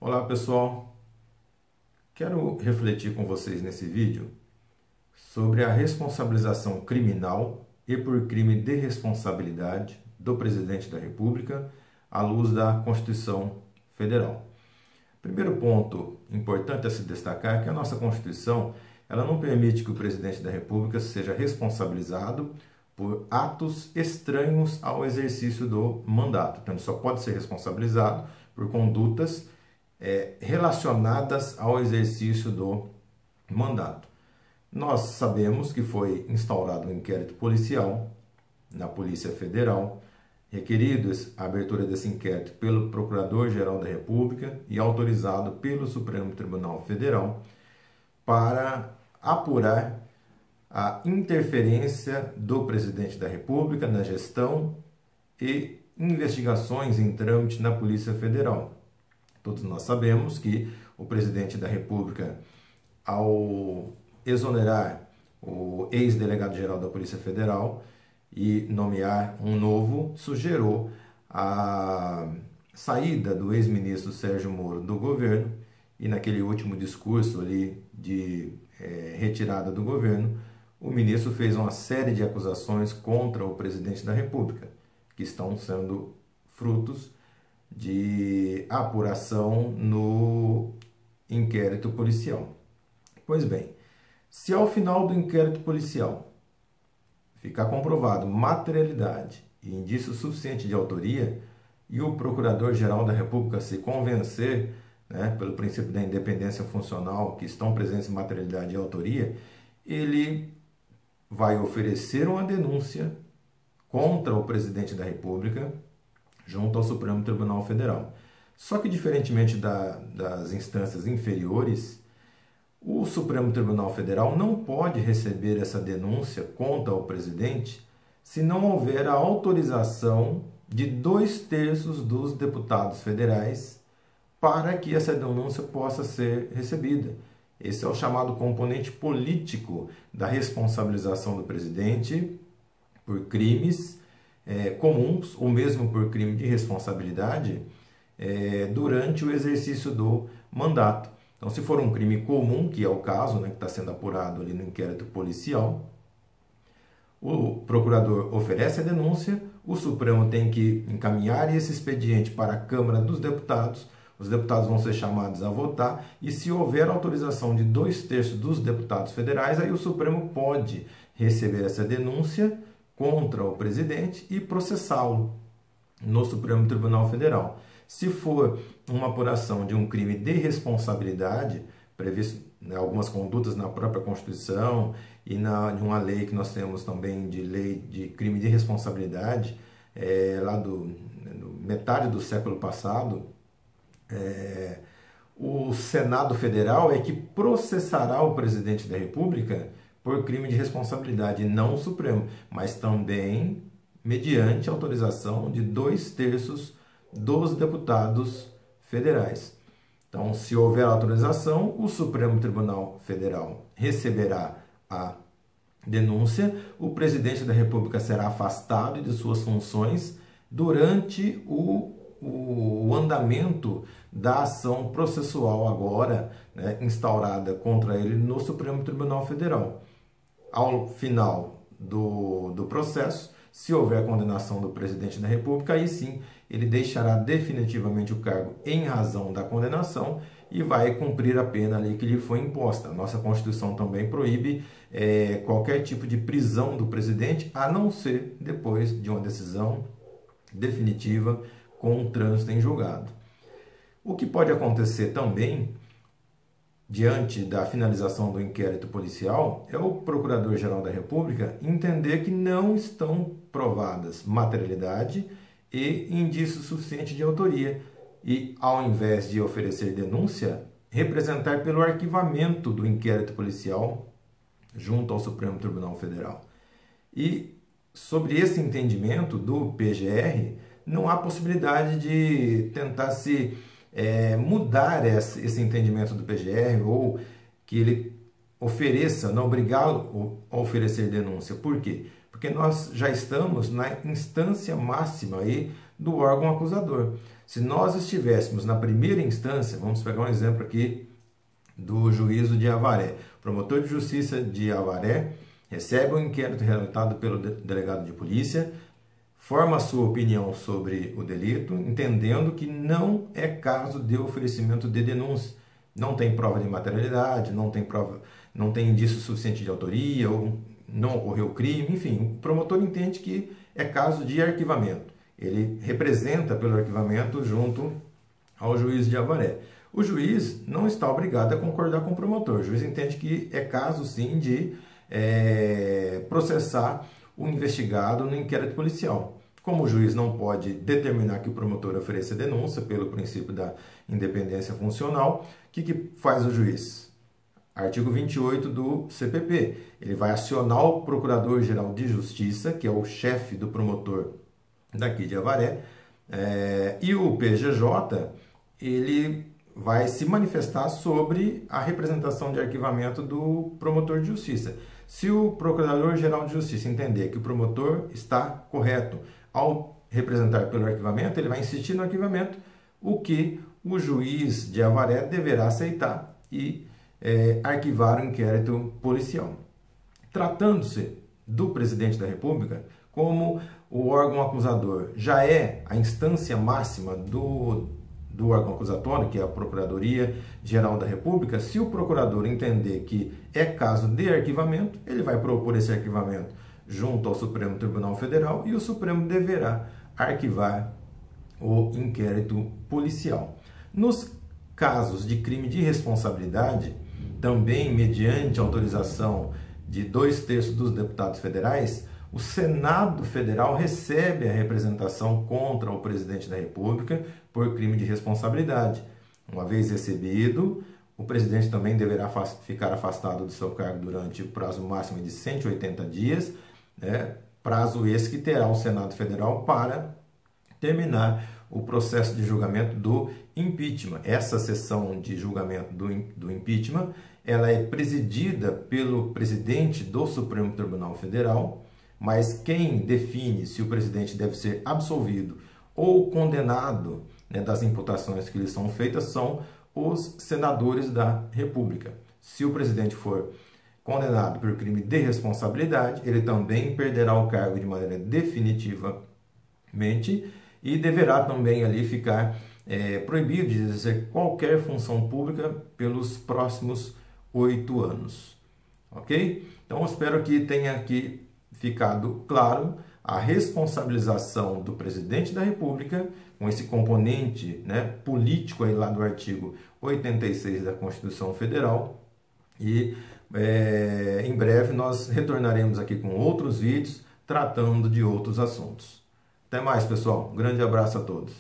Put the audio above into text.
Olá pessoal, quero refletir com vocês nesse vídeo sobre a responsabilização criminal e por crime de responsabilidade do Presidente da República à luz da Constituição Federal. Primeiro ponto importante a se destacar é que a nossa Constituição ela não permite que o Presidente da República seja responsabilizado por atos estranhos ao exercício do mandato. Então, ele só pode ser responsabilizado por condutas relacionadas ao exercício do mandato. Nós sabemos que foi instaurado um inquérito policial na Polícia Federal, requerido a abertura desse inquérito pelo Procurador-Geral da República e autorizado pelo Supremo Tribunal Federal para apurar a interferência do Presidente da República na gestão e investigações em trâmite na Polícia Federal. Todos nós sabemos que o Presidente da República, ao exonerar o ex-delegado-geral da Polícia Federal e nomear um novo, sugeriu a saída do ex-ministro Sérgio Moro do governo e naquele último discurso ali de retirada do governo, o ministro fez uma série de acusações contra o Presidente da República, que estão sendo frutos de apuração no inquérito policial. Pois bem, se ao final do inquérito policial ficar comprovado materialidade e indício suficiente de autoria e o Procurador-Geral da República se convencer, pelo princípio da independência funcional, que estão presentes materialidade e autoria, ele vai oferecer uma denúncia contra o Presidente da República junto ao Supremo Tribunal Federal. Só que, diferentemente das instâncias inferiores, o Supremo Tribunal Federal não pode receber essa denúncia contra o presidente se não houver a autorização de 2/3 dos deputados federais para que essa denúncia possa ser recebida. Esse é o chamado componente político da responsabilização do presidente por crimes comuns, ou mesmo por crime de responsabilidade, durante o exercício do mandato. Então, se for um crime comum, que é o caso, que está sendo apurado ali no inquérito policial, o procurador oferece a denúncia, o Supremo tem que encaminhar esse expediente para a Câmara dos Deputados, os deputados vão ser chamados a votar, e se houver autorização de 2/3 dos deputados federais, aí o Supremo pode receber essa denúncia contra o presidente e processá-lo no Supremo Tribunal Federal. Se for uma apuração de um crime de responsabilidade, previsto algumas condutas na própria Constituição e de uma lei que nós temos também de lei de crime de responsabilidade, lá do metade do século passado, o Senado Federal é que processará o Presidente da República por crime de responsabilidade, não o Supremo, mas também mediante autorização de 2/3 dos deputados federais. Então, se houver autorização, o Supremo Tribunal Federal receberá a denúncia, o Presidente da República será afastado de suas funções durante o andamento da ação processual agora instaurada contra ele no Supremo Tribunal Federal. Ao final do processo, se houver condenação do Presidente da República, aí sim ele deixará definitivamente o cargo em razão da condenação e vai cumprir a pena ali que lhe foi imposta. Nossa Constituição também proíbe qualquer tipo de prisão do presidente, a não ser depois de uma decisão definitiva com o trânsito em julgado. O que pode acontecer também, diante da finalização do inquérito policial, é o Procurador-Geral da República entender que não estão provadas materialidade e indício suficiente de autoria e, ao invés de oferecer denúncia, representar pelo arquivamento do inquérito policial junto ao Supremo Tribunal Federal. E, sobre esse entendimento do PGR, não há possibilidade de tentar se mudar esse entendimento do PGR ou que ele ofereça, não obrigá-lo a oferecer denúncia. Por quê? Porque nós já estamos na instância máxima aí do órgão acusador. Se nós estivéssemos na primeira instância, vamos pegar um exemplo aqui do juízo de Avaré. O promotor de justiça de Avaré recebe um inquérito relatado pelo delegado de polícia, forma a sua opinião sobre o delito, entendendo que não é caso de oferecimento de denúncia. Não tem prova de materialidade, não tem indício suficiente de autoria, ou não ocorreu crime, enfim, o promotor entende que é caso de arquivamento. Ele representa pelo arquivamento junto ao juiz de Avaré. O juiz não está obrigado a concordar com o promotor. O juiz entende que é caso, sim, de processar o investigado no inquérito policial. Como o juiz não pode determinar que o promotor ofereça denúncia pelo princípio da independência funcional, o que faz o juiz? Artigo 28 do CPP. Ele vai acionar o Procurador-Geral de Justiça, que é o chefe do promotor daqui de Avaré, e o PGJ, ele vai se manifestar sobre a representação de arquivamento do promotor de justiça. Se o Procurador-Geral de Justiça entender que o promotor está correto ao representar pelo arquivamento, ele vai insistir no arquivamento, o que o juiz de Avaré deverá aceitar e arquivar o inquérito policial. Tratando-se do presidente da República, como o órgão acusador já é a instância máxima do órgão acusatório, que é a Procuradoria-Geral da República, se o procurador entender que é caso de arquivamento, ele vai propor esse arquivamento junto ao Supremo Tribunal Federal e o Supremo deverá arquivar o inquérito policial. Nos casos de crime de responsabilidade, também mediante autorização de 2/3 dos deputados federais, o Senado Federal recebe a representação contra o presidente da República por crime de responsabilidade. Uma vez recebido, o presidente também deverá ficar afastado do seu cargo durante o prazo máximo de 180 dias, prazo esse que terá o Senado Federal para terminar o processo de julgamento do impeachment. Essa sessão de julgamento do impeachment, ela é presidida pelo presidente do Supremo Tribunal Federal, mas quem define se o presidente deve ser absolvido ou condenado, das imputações que lhe são feitas são os senadores da República. Se o presidente for condenado por crime de responsabilidade, ele também perderá o cargo de maneira definitivamente e deverá também ali ficar proibido de exercer qualquer função pública pelos próximos 8 anos. Ok? Então, eu espero que tenha aqui ficado claro a responsabilização do presidente da República com esse componente político aí lá do artigo 86 da Constituição Federal e em breve nós retornaremos aqui com outros vídeos tratando de outros assuntos. Até mais, pessoal. Um grande abraço a todos.